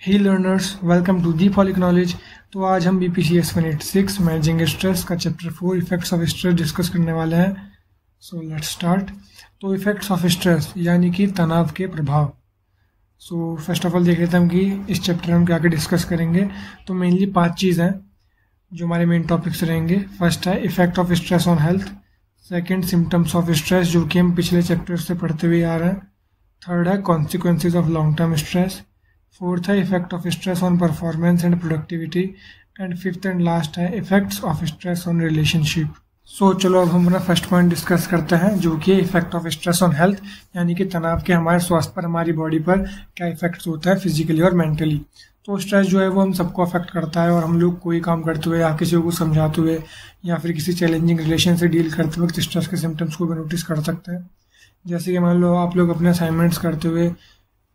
Hey learners, welcome to the फॉलिक knowledge. तो आज हम BPCS 186 मैनेजिंग स्ट्रेस का chapter 4 effects of stress discuss करने वाले हैं। So let's start. तो इफेक्ट्स ऑफ स्ट्रेस यानी कि तनाव के प्रभाव। सो फर्स्ट ऑफ ऑल देख लेते हैं हम कि इस चैप्टर में हम क्या क्या डिस्कस करेंगे। तो मेनली 5 चीज़ हैं जो हमारे मेन टॉपिक्स रहेंगे। फर्स्ट है effect of stress on health. Second, symptoms of stress जो कि हम पिछले चैप्टर से पढ़ते हुए आ रहे हैं। थर्ड है consequences of long term stress. Fourth है effect of stress on performance and productivity. And fifth and last है effects of stress on relationship. So चलो अब हम अपना फर्स्ट पॉइंट डिस्कस करते हैं जो कि effect of stress on health यानी कि तनाव के हमारे स्वास्थ्य पर, हमारी बॉडी पर क्या इफेक्ट्स होता है फिजिकली और मेंटली। तो स्ट्रेस जो है वो हम सबको अफेक्ट करता है और हम लोग कोई काम करते हुए या किसी को समझाते हुए या फिर किसी चैलेंजिंग रिलेशन से डील करते वक्त स्ट्रेस के सिम्टम्स को भी नोटिस कर सकते हैं। जैसे कि मान लो आप लोग अपने असाइनमेंट्स करते हुए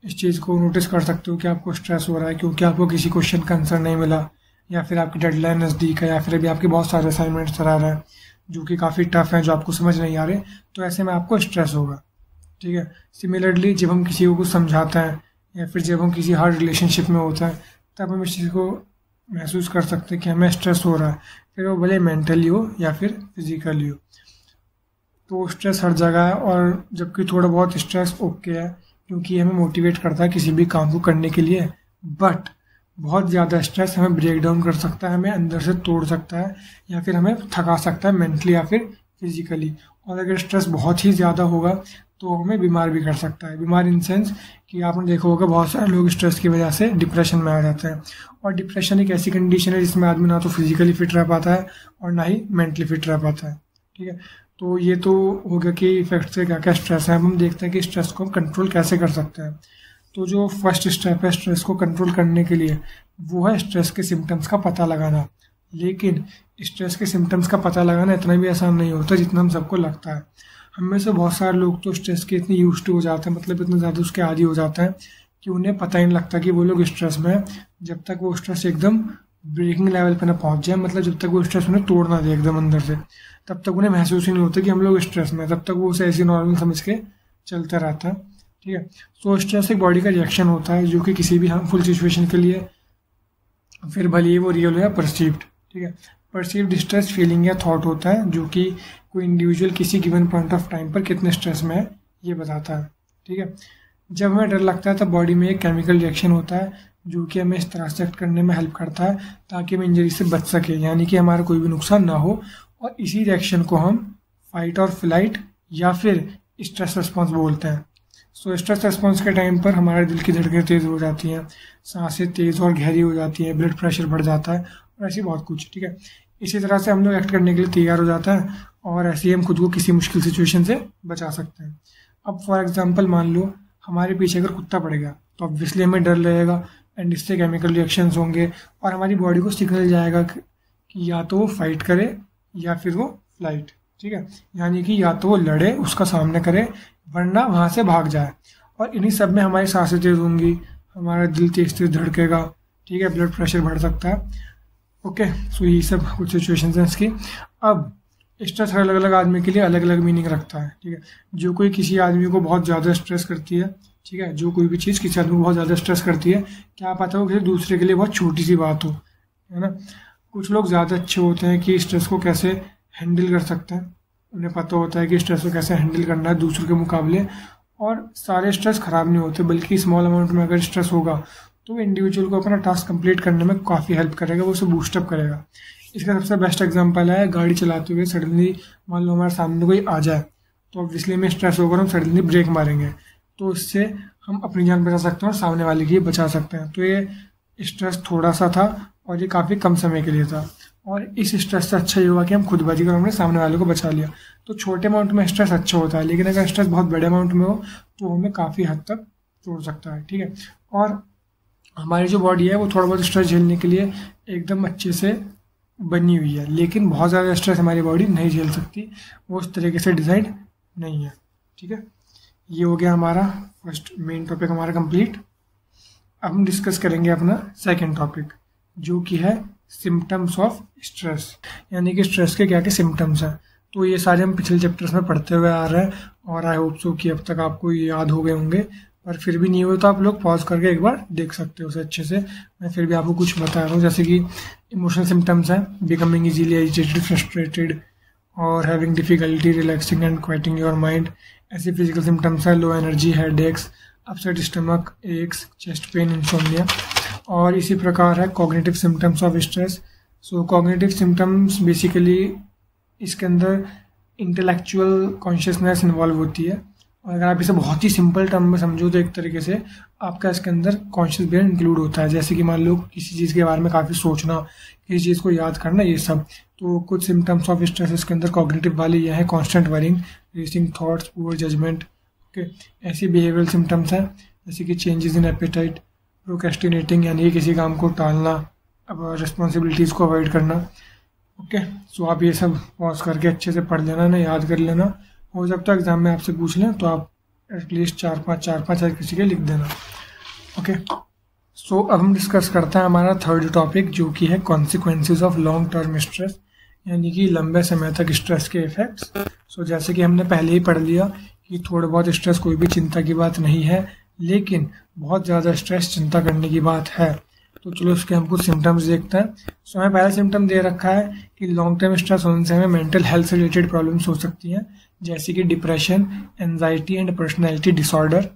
इस चीज़ को नोटिस कर सकते हो कि आपको स्ट्रेस हो रहा है क्योंकि आपको किसी क्वेश्चन का आंसर नहीं मिला, या फिर आपकी डेडलाइन नज़दीक है, या फिर अभी आपके बहुत सारे असाइनमेंट्स चला रहे हैं जो कि काफ़ी टफ हैं, जो आपको समझ नहीं आ रहे। तो ऐसे में आपको स्ट्रेस होगा। ठीक है। सिमिलरली जब हम किसी को कुछ समझाते हैं या फिर जब हम किसी हार्ड रिलेशनशिप में होता है तब हम इस चीज़ को महसूस कर सकते हैं कि हमें स्ट्रेस हो रहा है, फिर वो भले मेंटली हो या फिर फिजिकली हो। तो स्ट्रेस हर जगह है, और जबकि थोड़ा बहुत स्ट्रेस ओके है क्योंकि हमें मोटिवेट करता है किसी भी काम को करने के लिए। बट बहुत ज़्यादा स्ट्रेस हमें ब्रेक डाउन कर सकता है, हमें अंदर से तोड़ सकता है या फिर हमें थका सकता है मेंटली या फिर फिजिकली। और अगर स्ट्रेस बहुत ही ज़्यादा होगा तो हमें बीमार भी कर सकता है। बीमार इन सेंस कि आपने देखा होगा बहुत सारे लोग स्ट्रेस की वजह से डिप्रेशन में आ जाते हैं। और डिप्रेशन एक ऐसी कंडीशन है जिसमें आदमी ना तो फिजिकली फिट रह पाता है और ना ही मेंटली फिट रह पाता है। ठीक है। तो ये तो हो गया कि इफेक्ट से क्या क्या स्ट्रेस है। अब हम देखते हैं कि स्ट्रेस को हम कंट्रोल कैसे कर सकते हैं। तो जो फर्स्ट स्टेप है स्ट्रेस को कंट्रोल करने के लिए वो है स्ट्रेस के सिम्टम्स का पता लगाना। लेकिन स्ट्रेस के सिम्टम्स का पता लगाना इतना भी आसान नहीं होता जितना हम सबको लगता है। हम में से बहुत सारे लोग तो स्ट्रेस के इतने यूज्ड टू हो जाते हैं, मतलब इतने ज़्यादा उसके आदी हो जाते हैं कि उन्हें पता ही नहीं लगता कि वो लोग स्ट्रेस में है, जब तक वो स्ट्रेस एकदम ब्रेकिंग लेवल पे ना पहुंच जाए। मतलब जब तक वो स्ट्रेस उन्हें तोड़ ना दे एकदम अंदर से, तब तक उन्हें महसूस ही नहीं होता कि हम लोग स्ट्रेस में, तब तक वो उसे ऐसी नॉर्मल समझ के चलता रहता है। ठीक है। सो स्ट्रेस एक बॉडी का रिएक्शन होता है जो कि किसी भी हार्मफुल सिचुएशन के लिए, फिर भले ही वो रियल हो या परसीव्ड। ठीक है। परसीव्ड स्ट्रेस फीलिंग या थॉट होता है जो कि कोई इंडिविजुअल किसी गिवन पॉइंट ऑफ टाइम पर कितने स्ट्रेस में है ये बताता है। ठीक है। जब हमें डर लगता है तब बॉडी में एक केमिकल रिएक्शन होता है जो कि हमें इस तरह से एक्ट करने में हेल्प करता है ताकि हम इंजरी से बच सके, यानी कि हमारा कोई भी नुकसान ना हो। और इसी रिएक्शन को हम फाइट और फ्लाइट या फिर स्ट्रेस रिस्पॉन्स बोलते हैं। सो स्ट्रेस रिस्पॉन्स के टाइम पर हमारे दिल की धड़कनें तेज़ हो जाती हैं, सांसें तेज़ और गहरी हो जाती हैं, ब्लड प्रेशर बढ़ जाता है और ऐसी बहुत कुछ। ठीक है। इसी तरह से हम लोग एक्ट करने के लिए तैयार हो जाता है और ऐसे ही हम खुद को किसी मुश्किल सिचुएशन से बचा सकते हैं। अब फॉर एग्जाम्पल मान लो हमारे पीछे अगर कुत्ता पड़ गया तो ऑब्वियसली हमें डर लगेगा एंड इससे केमिकल रिएक्शंस होंगे और हमारी बॉडी को सिग्नल जाएगा कि या तो वो फाइट करे या फिर वो फ्लाइट। ठीक है। यानी कि या तो वो लड़े, उसका सामना करे, वरना वहाँ से भाग जाए। और इन्हीं सब में हमारी सांसें तेज होंगी, हमारा दिल तेज तेज धड़केगा। ठीक है। ब्लड प्रेशर बढ़ सकता है। ओके। सो ये सब कुछ सिचुएशंस हैं इसकी। अब स्ट्रेस अलग अलग आदमी के लिए अलग अलग मीनिंग रखता है। ठीक है। जो कोई किसी आदमी को बहुत ज़्यादा स्ट्रेस करती है, ठीक है, जो कोई भी चीज़ किसी आदमी को बहुत ज़्यादा स्ट्रेस करती है, क्या पता हो किसी दूसरे के लिए बहुत छोटी सी बात हो, है ना। कुछ लोग ज़्यादा अच्छे होते हैं कि स्ट्रेस को कैसे हैंडल कर सकते हैं, उन्हें पता होता है कि स्ट्रेस को कैसे हैंडल करना है दूसरों के मुकाबले। और सारे स्ट्रेस ख़राब नहीं होते, बल्कि स्मॉल अमाउंट में अगर स्ट्रेस होगा तो इंडिविजुअल को अपना टास्क कंप्लीट करने में काफ़ी हेल्प करेगा, वो उसे बूस्टअप करेगा। इसका सबसे बेस्ट एग्जांपल है गाड़ी चलाते हुए सडनली मान लो हमारे सामने कोई आ जाए तो ऑब्वियसली हमें स्ट्रेस होगा, हम सडनली ब्रेक मारेंगे तो इससे हम अपनी जान बचा सकते हैं और सामने वाले की बचा सकते हैं। तो ये स्ट्रेस थोड़ा सा था और ये काफ़ी कम समय के लिए था, और इस स्ट्रेस से अच्छा ये हुआ कि हम खुद बच गए और हमने सामने वाले को बचा लिया। तो छोटे अमाउंट में स्ट्रेस अच्छा होता है, लेकिन अगर स्ट्रेस बहुत बड़े अमाउंट में हो तो हमें काफ़ी हद तक तोड़ सकता है। ठीक है। और हमारी जो बॉडी है वो थोड़ा बहुत स्ट्रेस झेलने के लिए एकदम अच्छे से बनी हुई है, लेकिन बहुत ज़्यादा स्ट्रेस हमारी बॉडी नहीं झेल सकती, वो उस तरीके से डिज़ाइन नहीं है। ठीक है। ये हो गया हमारा फर्स्ट मेन टॉपिक हमारा कंप्लीट। अब हम डिस्कस करेंगे अपना सेकंड टॉपिक जो कि है सिम्टम्स ऑफ स्ट्रेस, यानी कि स्ट्रेस के क्या क्या सिम्टम्स हैं। तो ये सारे हम पिछले चैप्टर्स में पढ़ते हुए आ रहे हैं और आई होप सो कि अब तक आपको ये याद हो गए होंगे। पर फिर भी नहीं हुए तो आप लोग पॉज करके एक बार देख सकते हो उसे अच्छे से। मैं फिर भी आपको कुछ बता रहा हूँ, जैसे कि इमोशनल सिम्टम्स हैं बिकमिंग इजीली एजिटेटेड, फ्रस्ट्रेटेड और having difficulty relaxing and quieting your mind. ऐसे फिजिकल सिम्टम्स हैं low energy, headaches, upset stomach aches, chest pain, insomnia. और इसी प्रकार है cognitive symptoms of stress. So cognitive symptoms basically इसके अंदर इंटेलेक्चुअल कॉन्शियसनेस इन्वॉल्व होती है, और अगर आप इसे बहुत ही सिंपल टर्म में समझो तो एक तरीके से आपका इसके अंदर कॉन्शियस ब्रेन इंक्लूड होता है। जैसे कि मान लो किसी चीज़ के बारे में काफ़ी सोचना, किसी चीज़ को याद करना, ये सब। तो कुछ सिम्टम्स ऑफ स्ट्रेस इसके अंदर कॉग्निटिव वाले ये हैं: constant worrying, racing thoughts, poor judgment. Okay, ऐसी बिहेवियरल सिम्टम्स हैं जैसे कि चेंजेस इन एपेटाइट, प्रोक्रेस्टिनेटिंग यानी कि किसी काम को टालना, अब रिस्पॉन्सिबिलिटीज़ को अवॉइड करना। ओके, सो आप ये सब पॉज करके अच्छे से पढ़ लेना ना, याद कर लेना। हो सकता है एग्जाम में आपसे पूछ लें तो आप एटलीस्ट चार पाँच हर किसी के लिख देना। ओके, सो अब हम डिस्कस करते हैं हमारा थर्ड टॉपिक, जो कि है consequences of long term stress, यानी कि लंबे समय तक स्ट्रेस के इफेक्ट्स। सो जैसे कि हमने पहले ही पढ़ लिया कि थोड़ा बहुत स्ट्रेस कोई भी चिंता की बात नहीं है, लेकिन बहुत ज़्यादा स्ट्रेस चिंता करने की बात है। तो चलो उसके हम कुछ सिम्टम्स देखते हैं। सो हमें पहला सिम्टम दे रखा है कि लॉन्ग टर्म स्ट्रेस होने से हमें मेंटल हेल्थ से रिलेटेड प्रॉब्लम्स हो सकती हैं, जैसे कि depression, anxiety and personality disorder.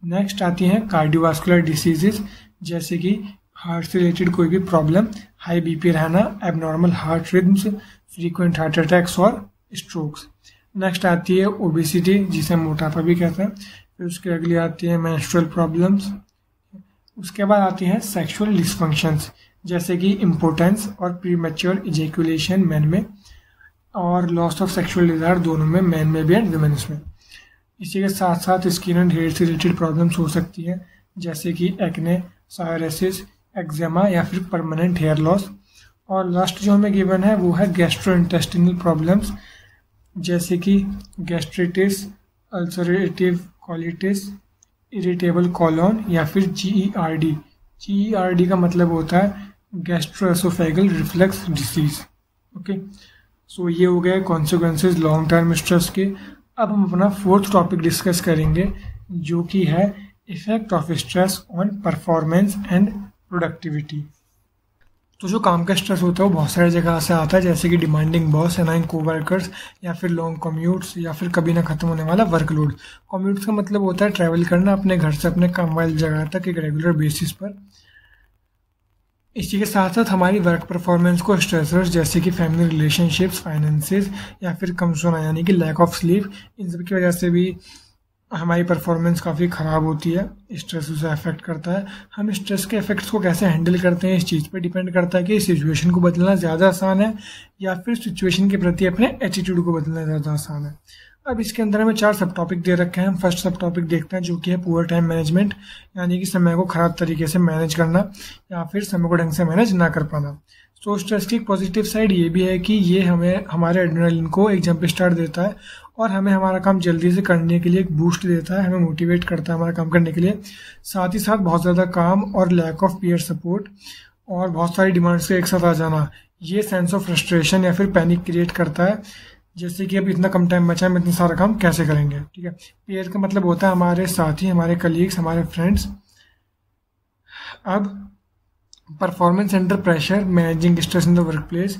Next आती हैं कार्डियोवास्कुलर डिसीजेज, जैसे कि हार्ट से रिलेटेड कोई भी प्रॉब्लम, हाई बीपी रहना, abnormal heart rhythms, frequent heart attacks और स्ट्रोक्स। नेक्स्ट आती है ओबेसिटी, जिसे मोटापा भी कहते हैं। फिर उसके अगली आती है मेंस्ट्रुअल प्रॉब्लम्स। उसके बाद आती हैं सेक्सुअल डिसफंक्शंस, जैसे कि इम्पोर्टेंस और प्रीमैच्योर इजैकुलेशन मेन में, और लॉस ऑफ सेक्सुअल डिजायर दोनों में, मेन में भी एंड वुमेन्स में। इसी के साथ साथ स्किन एंड हेयर से रिलेटेड प्रॉब्लम्स हो सकती हैं, जैसे कि एक्ने, सायरेसिस, एक्जेमा या फिर परमानेंट हेयर लॉस। और लास्ट जो हमें गिवन है वो है गैस्ट्रोइंटेस्टिनल प्रॉब्लम्स, जैसे कि गैस्ट्रिटिस, अल्सरेटिव कोलिटिस, इरिटेबल कॉलोन या फिर GERD। GERD का मतलब होता है गैस्ट्रोएसोफेगल रिफ्लक्स डिसीज। ओके, सो ये हो गए कॉन्सिक्वेंसेज लॉन्ग टर्म स्ट्रेस के। अब हम अपना फोर्थ टॉपिक डिस्कस करेंगे, जो कि है effect of stress on performance and productivity. तो जो काम का स्ट्रेस होता है वो बहुत सारी जगह से आता है, जैसे कि डिमांडिंग बॉस, एनाइंग कोवर्कर्स, या फिर लॉन्ग कम्यूट्स, या फिर कभी ना खत्म होने वाला वर्कलोड। कम्यूट्स का मतलब होता है ट्रैवल करना अपने घर से अपने काम वाली जगह तक एक रेगुलर बेसिस पर। इसी के साथ साथ हमारी वर्क परफॉर्मेंस को स्ट्रेसर्स जैसे कि फैमिली रिलेशनशिप्स, फाइनेंसेस या फिर कम सोना यानी कि लैक ऑफ स्लीप, इन सब की वजह से भी हमारी परफॉर्मेंस काफ़ी ख़राब होती है। स्ट्रेस उसे अफेक्ट करता है। हम स्ट्रेस के इफेक्ट्स को कैसे हैंडल करते हैं इस चीज़ पर डिपेंड करता है कि सिचुएशन को बदलना ज़्यादा आसान है या फिर सिचुएशन के प्रति अपने एटीट्यूड को बदलना ज़्यादा आसान है। अब इसके अंदर हमें 4 सब टॉपिक दे रखे हैं। हम फर्स्ट सब टॉपिक देखते हैं, जो कि है पुअर टाइम मैनेजमेंट, यानी कि समय को ख़राब तरीके से मैनेज करना या फिर समय को ढंग से मैनेज ना कर पाना। सो स्ट्रेस की पॉजिटिव साइड ये भी है कि ये हमें हमारे एड्रेनलिन को एक जंप स्टार्ट देता है और हमें हमारा काम जल्दी से करने के लिए एक बूस्ट देता है, हमें मोटिवेट करता है हमारा काम करने के लिए। साथ ही साथ बहुत ज़्यादा काम और लैक ऑफ पीयर सपोर्ट और बहुत सारी डिमांड्स के एक साथ आ जाना, ये सेंस ऑफ फ्रस्ट्रेशन या फिर पैनिक क्रिएट करता है, जैसे कि अब इतना कम टाइम बचा है, हम इतना सारा काम कैसे करेंगे। ठीक है, पीयर का मतलब होता है हमारे साथी, हमारे कलीग्स, हमारे फ्रेंड्स। अब performance under pressure, managing stress in the work place,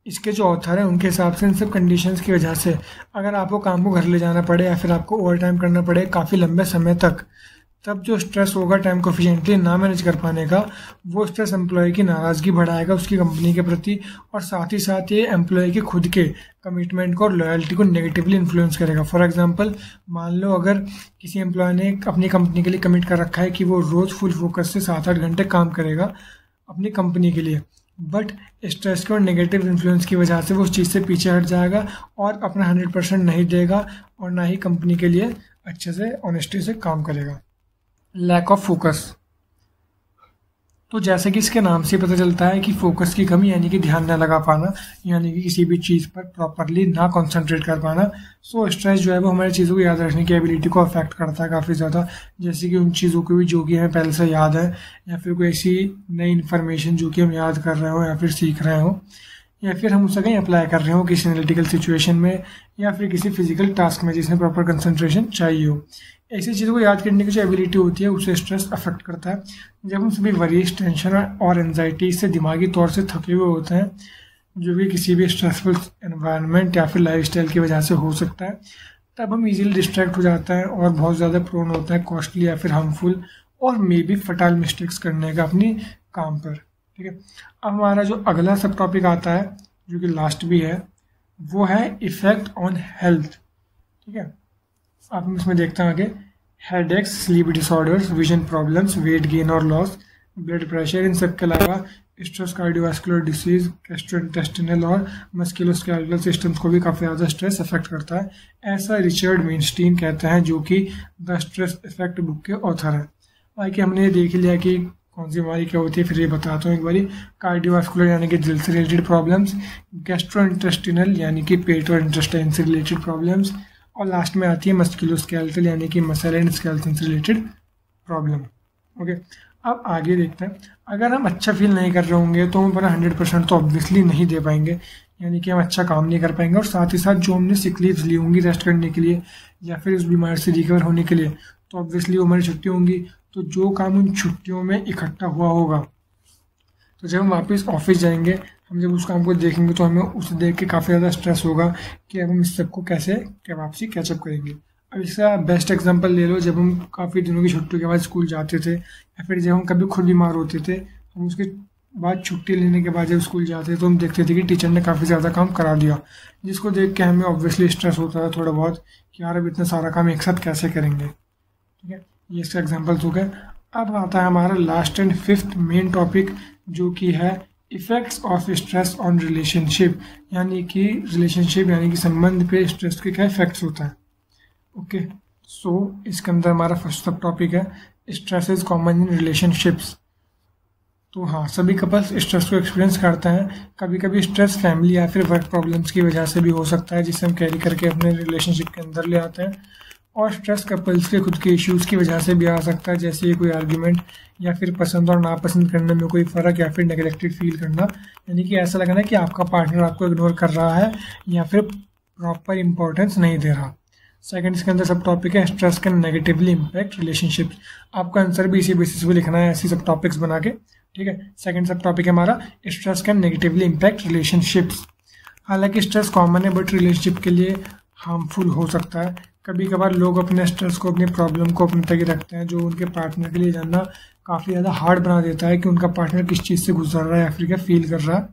इसके जो ऑथर है उनके हिसाब से इन सब कंडीशंस की वजह से अगर आपको काम को घर ले जाना पड़े या फिर आपको ओवर टाइम करना पड़े काफ़ी लंबे समय तक, तब जो स्ट्रेस होगा टाइम को एफिशिएंटली ना मैनेज कर पाने का, वो स्ट्रेस एम्प्लॉय की नाराज़गी बढ़ाएगा उसकी कंपनी के प्रति, और साथ ही साथ ये एम्प्लॉय के खुद के कमिटमेंट को और लॉयल्टी को नेगेटिवली इन्फ्लुएंस करेगा। फॉर एग्जांपल, मान लो अगर किसी एम्प्लॉय ने अपनी कंपनी के लिए कमिट कर रखा है कि वो रोज़ फुल फोकस से 7-8 घंटे काम करेगा अपनी कंपनी के लिए, बट स्ट्रेस के और नेगेटिव इन्फ्लुएंस की वजह से वो उस चीज़ से पीछे हट जाएगा और अपना 100% नहीं देगा और ना ही कंपनी के लिए अच्छे से ऑनेस्टी से काम करेगा। लैक ऑफ फोकस, तो जैसे कि इसके नाम से पता चलता है कि फोकस की कमी यानी कि ध्यान न लगा पाना, यानी कि किसी भी चीज़ पर प्रॉपरली ना कंसंट्रेट कर पाना। सो स्ट्रेस जो है वो हमारी चीज़ों को याद रखने की एबिलिटी को अफेक्ट करता है काफ़ी ज़्यादा, जैसे कि उन चीज़ों को भी जो कि हमें पहले से याद है या फिर कोई ऐसी नई इन्फॉर्मेशन जो कि हम याद कर रहे हो या फिर सीख रहे हो। या फिर हम उसे कहीं अप्लाई कर रहे हो किसी एनालिटिकल सिचुएशन में या फिर किसी फिजिकल टास्क में जिसमें प्रॉपर कंसंट्रेशन चाहिए हो। ऐसी चीज़ों को याद करने की जो एबिलिटी होती है उसे स्ट्रेस अफेक्ट करता है। जब हम सभी वरीज, टेंशन और एनजाइटी से दिमागी तौर से थके हुए होते हैं, जो भी किसी भी स्ट्रेसफुल एनवायरनमेंट या फिर लाइफस्टाइल की वजह से हो सकता है, तब हम इजीली डिस्ट्रैक्ट हो जाता है और बहुत ज़्यादा प्रोन होता है कॉस्टली या फिर हार्मफुल और मे बी फटाल मिस्टेक्स करने का अपनी काम पर। ठीक है, अब हमारा जो अगला सब टॉपिक आता है जो कि लास्ट भी है, वो है इफेक्ट ऑन हेल्थ। ठीक है, अब हम इसमें देखते हैं आगे, headaches, sleep disorders, vision problems, weight gain और लॉस, ब्लड प्रेशर, इन सब के अलावा स्ट्रेस कार्डियोवास्कुलर डिसीज, गैस्ट्रोइंटेस्टिनल और मस्कुलोस्केलेटल सिस्टम्स को भी काफ़ी ज़्यादा स्ट्रेस अफेक्ट करता है, ऐसा रिचर्ड मिनस्टीन कहते हैं, जो कि द स्ट्रेस इफेक्ट बुक के ऑथर हैं। बाकी हमने ये देख लिया कि कौन सी बीमारी क्या होती है, फिर ये बताता हूँ एक बारी। कार्डियोवास्कुलर यानी कि दिल से रिलेटेड प्रॉब्लम्स, गैस्ट्रोइंटेस्टिनल यानी कि पेट और इंटेस्टाइन से रिलेटेड प्रॉब्लम्स, और लास्ट में आती है मस्कुलोस्केलेटल यानी कि मसल एंड स्केलेटन से रिलेटेड प्रॉब्लम। ओके, अब आगे देखते हैं। अगर हम अच्छा फील नहीं कर रहे होंगे तो हम अपना 100% तो ऑब्वियसली नहीं दे पाएंगे, यानी कि हम अच्छा काम नहीं कर पाएंगे, और साथ ही साथ जो हमने सिक लीव्स ली होंगी रेस्ट करने के लिए या फिर उस बीमारी से रिकवर होने के लिए, तो ऑब्वियसली वो हमारी छुट्टी होंगी। तो जो काम उन छुट्टियों में इकट्ठा हुआ होगा, तो जब हम वापस ऑफिस जाएंगे, हम जब उस काम को देखेंगे तो हमें उसे देख के काफ़ी ज़्यादा स्ट्रेस होगा कि अब हम इस सबको कैसे वापसी कैचअप करेंगे। अब इसका बेस्ट एग्जांपल ले लो, जब हम काफ़ी दिनों की छुट्टी के बाद स्कूल जाते थे या फिर जब हम कभी खुद बीमार होते थे, हम उसके बाद छुट्टी लेने के बाद जब स्कूल जाते थे तो हम देखते थे कि टीचर ने काफ़ी ज़्यादा काम करा दिया, जिसको देख के हमें ऑब्वियसली स्ट्रेस होता है थोड़ा बहुत कि यार अब इतना सारा काम एक साथ कैसे करेंगे। ठीक है, ये इसका एग्जाम्पल्स हो गए। अब आता है हमारा last and fifth main topic, जो कि है effects of stress on relationship, यानी कि रिलेशनशिप यानी कि संबंध पे स्ट्रेस के क्या इफेक्ट्स होता है। ओके, सो इसके अंदर हमारा फर्स्ट सब टॉपिक है stress is common in relationships. तो हाँ, सभी कपल्स स्ट्रेस को एक्सपीरियंस करते हैं। कभी कभी स्ट्रेस फैमिली या फिर वर्क प्रॉब्लम्स की वजह से भी हो सकता है, जिसे हम कैरी करके अपने रिलेशनशिप के अंदर ले आते हैं, और स्ट्रेस कपल्स के खुद के इश्यूज़ की वजह से भी आ सकता है, जैसे कोई आर्ग्यूमेंट या फिर पसंद और नापसंद करने में कोई फ़र्क या फिर नेगलेक्टेड फील करना, यानी कि ऐसा लगना कि आपका पार्टनर आपको इग्नोर कर रहा है या फिर प्रॉपर इंपॉर्टेंस नहीं दे रहा। सेकंड, इसके अंदर सब टॉपिक है stress can negatively impact relationships. आपका आंसर भी इसी बेसिस पे लिखना है, ऐसी सब टॉपिक्स बना के। ठीक है, सेकंड सब टॉपिक है हमारा stress can negatively impact relationships. हालांकि स्ट्रेस कॉमन है बट रिलेशनशिप के लिए हार्मफुल हो सकता है। कभी कभार लोग अपने स्ट्रेस को, अपनी प्रॉब्लम को अपने तक रखते हैं, जो उनके पार्टनर के लिए जानना काफ़ी ज़्यादा हार्ड बना देता है कि उनका पार्टनर किस चीज़ से गुजर रहा है या फिर क्या फील कर रहा है,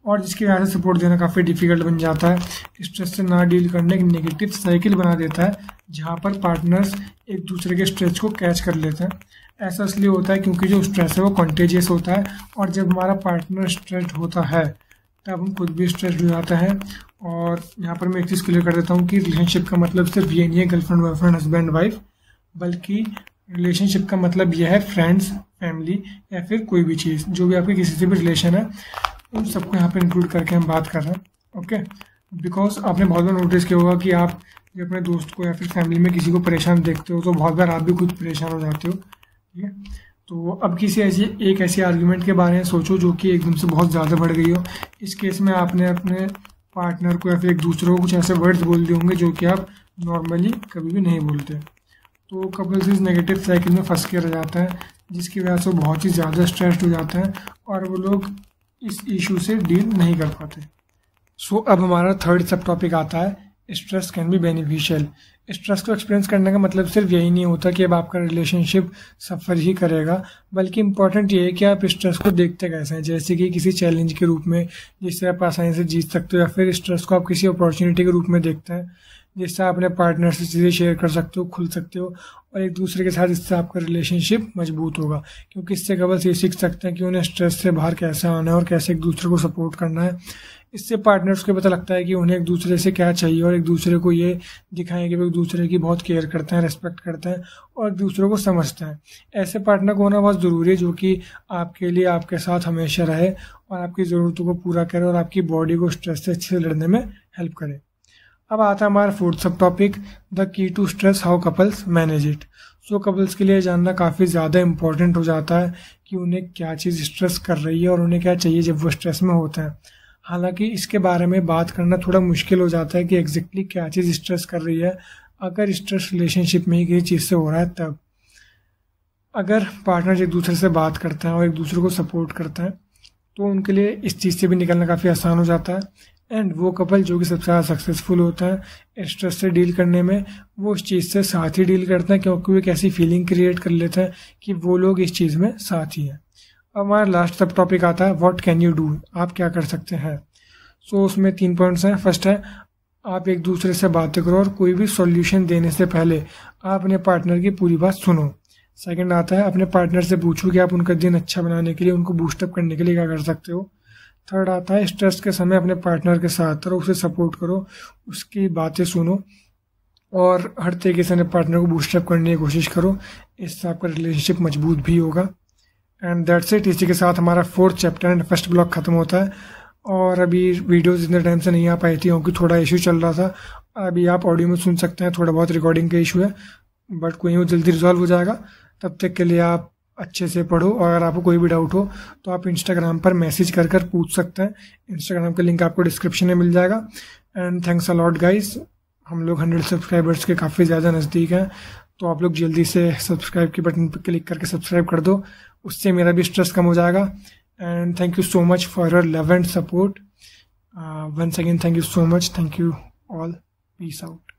और जिसकी वजह से सपोर्ट देना काफ़ी डिफिकल्ट बन जाता है। स्ट्रेस से ना डील करने एक नेगेटिव साइकिल बना देता है, जहाँ पर पार्टनर्स एक दूसरे के स्ट्रेस को कैच कर लेते हैं। ऐसा इसलिए होता है क्योंकि जो स्ट्रेस है वो कॉन्टेजियस होता है, और जब हमारा पार्टनर स्ट्रेस्ड होता है तब हम खुद भी स्ट्रेस्ड हो जाते हैं। और यहाँ पर मैं एक चीज़ क्लियर कर देता हूँ कि रिलेशनशिप का मतलब सिर्फ ये नहीं है गर्लफ्रेंड बॉयफ्रेंड हस्बैंड वाइफ, बल्कि रिलेशनशिप का मतलब यह है फ्रेंड्स, फैमिली या फिर कोई भी चीज़, जो भी आपके किसी से भी रिलेशन है, उन सबको यहाँ पे इंक्लूड करके हम बात कर रहे हैं। ओके, बिकॉज आपने बहुत बार नोटिस किया होगा कि आप जब अपने दोस्त को या फिर फैमिली में किसी को परेशान देखते हो तो बहुत बार आप भी खुद परेशान हो जाते हो। ठीक है, तो अब किसी ऐसी आर्ग्यूमेंट के बारे में सोचो जो कि एकदम से बहुत ज़्यादा बढ़ गई हो। इस केस में आपने अपने पार्टनर को या फिर एक दूसरे को कुछ ऐसे वर्ड्स बोल दिए होंगे जो कि आप नॉर्मली कभी भी नहीं बोलते। तो कपल्स इस नेगेटिव साइकिल में फंस के रह जाता है, जिसकी वजह से वो बहुत ही ज़्यादा स्ट्रेस्ड हो जाते हैं और वो लोग इस इशू से डील नहीं कर पाते। सो अब हमारा थर्ड सब टॉपिक आता है stress can be beneficial. Stress को एक्सपीरियंस करने का मतलब सिर्फ यही नहीं होता कि अब आपका रिलेशनशिप सफ़र ही करेगा, बल्कि इम्पॉर्टेंट ये है कि आप स्ट्रेस को देखते कैसे हैं, जैसे कि किसी चैलेंज के रूप में जिससे आप आसानी से जीत सकते हो, या फिर स्ट्रेस को आप किसी अपॉर्चुनिटी के रूप में देखते हैं जिससे आप अपने पार्टनर से चीज़ें शेयर कर सकते हो, खुल सकते हो और एक दूसरे के साथ, इससे आपका रिलेशनशिप मजबूत होगा। क्योंकि इससे कपल्स ये सीख सकते हैं कि उन्हें स्ट्रेस से बाहर कैसे आना है और कैसे एक दूसरे को सपोर्ट करना है। इससे पार्टनर्स को पता लगता है कि उन्हें एक दूसरे से क्या चाहिए और एक दूसरे को ये दिखाएं कि वो एक दूसरे की बहुत केयर करते हैं, रेस्पेक्ट करते हैं और एक दूसरे को समझते हैं। ऐसे पार्टनर को होना बहुत ज़रूरी है जो कि आपके लिए आपके साथ हमेशा रहे और आपकी ज़रूरतों को पूरा करे और आपकी बॉडी को स्ट्रेस से अच्छे से लड़ने में हेल्प करे। अब आता है हमारा fourth sub topic, the key to stress, how couples manage it. So couples के लिए जानना काफ़ी ज़्यादा इंपॉर्टेंट हो जाता है कि उन्हें क्या चीज़ स्ट्रेस कर रही है और उन्हें क्या चाहिए जब वो स्ट्रेस में होते हैं। हालांकि इसके बारे में बात करना थोड़ा मुश्किल हो जाता है कि एग्जैक्टली क्या चीज़ स्ट्रेस कर रही है, अगर स्ट्रेस रिलेशनशिप में ही किसी चीज़ से हो रहा है तब। अगर पार्टनर एक दूसरे से बात करते हैं और एक दूसरे को सपोर्ट करते हैं तो उनके लिए इस चीज़ से भी निकलना काफ़ी आसान हो जाता है। एंड वो कपल जो कि सबसे ज़्यादा सक्सेसफुल होता है स्ट्रेस से डील करने में, वो इस चीज़ से साथ ही डील करते हैं, क्योंकि वो एक ऐसी फीलिंग क्रिएट कर लेते हैं कि वो लोग इस चीज़ में साथ ही हैं। अब हमारा लास्ट सब टॉपिक आता है व्हाट कैन यू डू, आप क्या कर सकते हैं। सो उसमें 3 पॉइंट्स हैं। फर्स्ट है आप एक दूसरे से बातें करो और कोई भी सॉल्यूशन देने से पहले आप अपने पार्टनर की पूरी बात सुनो। सेकंड आता है अपने पार्टनर से पूछो कि आप उनका दिन अच्छा बनाने के लिए, उनको बूस्टअप करने के लिए क्या कर सकते हो। थर्ड आता है स्ट्रेस के समय अपने पार्टनर के साथ रहो, उसे सपोर्ट करो, उसकी बातें सुनो और हर तरीके से अपने पार्टनर को बूस्टअप करने की कोशिश करो। इससे आपका रिलेशनशिप मजबूत भी होगा। And that's it. इसी के साथ हमारा 4th chapter and first block खत्म होता है। और अभी वीडियोज़ इतने टाइम से नहीं आ पाई थी क्योंकि थोड़ा इशू चल रहा था। अभी आप ऑडियो में सुन सकते हैं, थोड़ा बहुत रिकॉर्डिंग का इशू है, बट कोई वो जल्दी रिजॉल्व हो जाएगा। तब तक के लिए आप अच्छे से पढ़ो और अगर आपको कोई भी डाउट हो तो आप इंस्टाग्राम पर मैसेज कर कर पूछ सकते हैं। इंस्टाग्राम का लिंक आपको डिस्क्रिप्शन में मिल जाएगा। And thanks a lot guys, हम लोग 100 सब्सक्राइबर्स के काफ़ी ज़्यादा नज़दीक हैं, तो आप लोग जल्दी से सब्सक्राइब के बटन पर क्लिक करके सब्सक्राइब कर दो, उससे मेरा भी स्ट्रेस कम हो जाएगा। And thank you so much for your love and support. Once again thank you so much, thank you all, peace out.